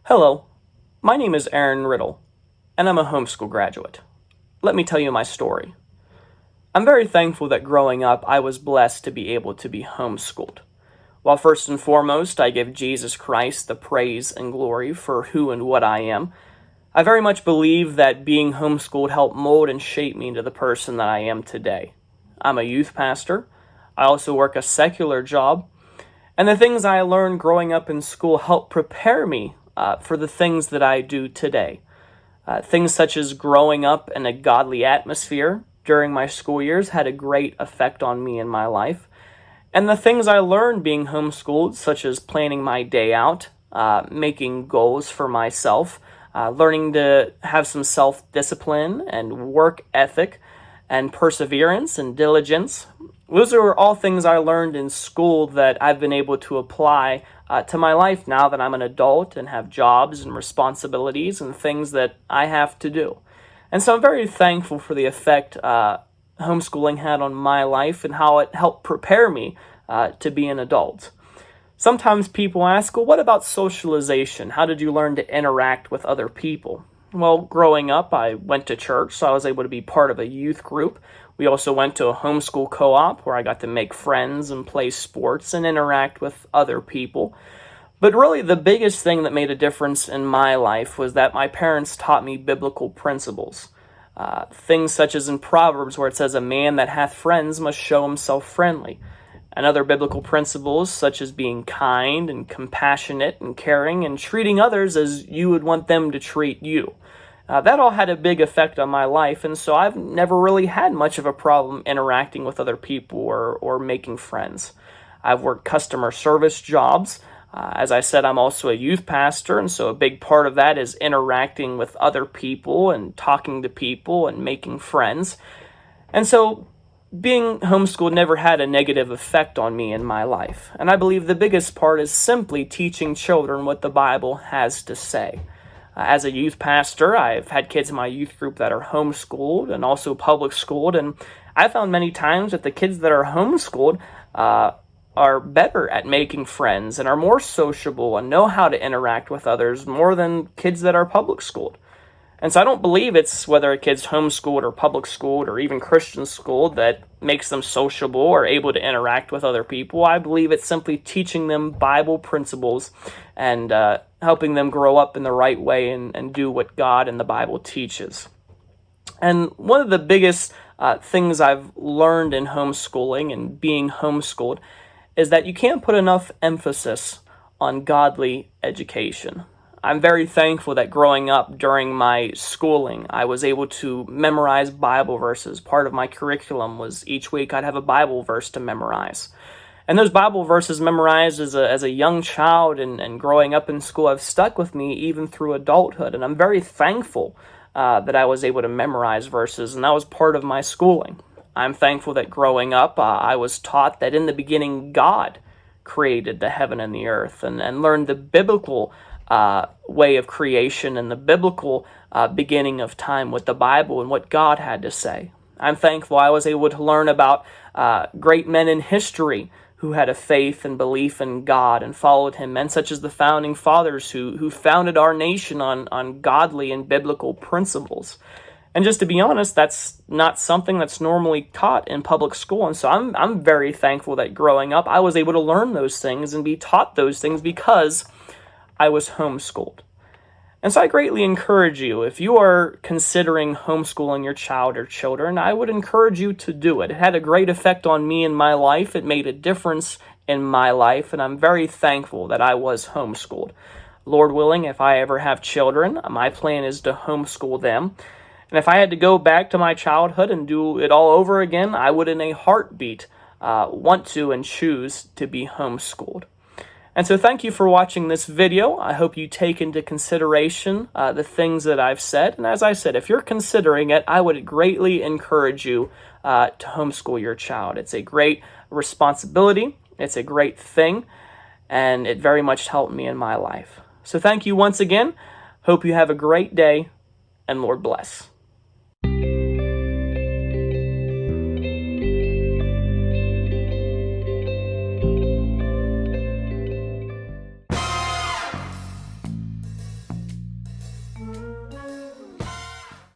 Hello, my name is Aaron Riddle, and I'm a homeschool graduate. Let me tell you my story. I'm very thankful that growing up I was blessed to be able to be homeschooled. While first and foremost I give Jesus Christ the praise and glory for who and what I am, I very much believe that being homeschooled helped mold and shape me into the person that I am today. I'm a youth pastor. I also work a secular job, and the things I learned growing up in school helped prepare me for the things that I do today. Things such as growing up in a godly atmosphere during my school years had a great effect on me in my life. And the things I learned being homeschooled, such as planning my day out, making goals for myself, learning to have some self-discipline and work ethic and perseverance and diligence. Those are all things I learned in school that I've been able to apply to my life now that I'm an adult and have jobs and responsibilities and things that I have to do. And so I'm very thankful for the effect homeschooling had on my life and how it helped prepare me to be an adult. Sometimes people ask, well, what about socialization? How did you learn to interact with other people? Well, growing up, I went to church, so I was able to be part of a youth group. We also went to a homeschool co-op where I got to make friends and play sports and interact with other people. But really, the biggest thing that made a difference in my life was that my parents taught me biblical principles. Things such as in Proverbs where it says, "A man that hath friends must show himself friendly." And other biblical principles such as being kind and compassionate and caring and treating others as you would want them to treat you. That all had a big effect on my life, and so I've never really had much of a problem interacting with other people or making friends. I've worked customer service jobs. As I said, I'm also a youth pastor, and so a big part of that is interacting with other people and talking to people and making friends. And so being homeschooled never had a negative effect on me in my life. And I believe the biggest part is simply teaching children what the Bible has to say. As a youth pastor, I've had kids in my youth group that are homeschooled and also public schooled, and I found many times that the kids that are homeschooled are better at making friends and are more sociable and know how to interact with others more than kids that are public schooled. And so I don't believe it's whether a kid's homeschooled or public schooled or even Christian schooled that makes them sociable or able to interact with other people. I believe it's simply teaching them Bible principles and helping them grow up in the right way and do what God and the Bible teaches. And one of the biggest things I've learned in homeschooling and being homeschooled is that you can't put enough emphasis on godly education. I'm very thankful that growing up during my schooling, I was able to memorize Bible verses. Part of my curriculum was each week I'd have a Bible verse to memorize. And those Bible verses memorized as a young child and growing up in school have stuck with me even through adulthood. And I'm very thankful that I was able to memorize verses, and that was part of my schooling. I'm thankful that growing up, I was taught that in the beginning God created the heaven and the earth and learned the biblical way of creation and the biblical beginning of time with the Bible and what God had to say. I'm thankful I was able to learn about great men in history who had a faith and belief in God and followed him, men such as the founding fathers who founded our nation on godly and biblical principles. And just to be honest, that's not something that's normally taught in public school. And so I'm very thankful that growing up I was able to learn those things and be taught those things because I was homeschooled. And so I greatly encourage you, if you are considering homeschooling your child or children, I would encourage you to do it. It had a great effect on me in my life. It made a difference in my life, and I'm very thankful that I was homeschooled. Lord willing, if I ever have children, my plan is to homeschool them. And if I had to go back to my childhood and do it all over again, I would in a heartbeat want to and choose to be homeschooled. And so thank you for watching this video. I hope you take into consideration the things that I've said. And as I said, if you're considering it, I would greatly encourage you to homeschool your child. It's a great responsibility. It's a great thing. And it very much helped me in my life. So thank you once again. Hope you have a great day, and Lord bless.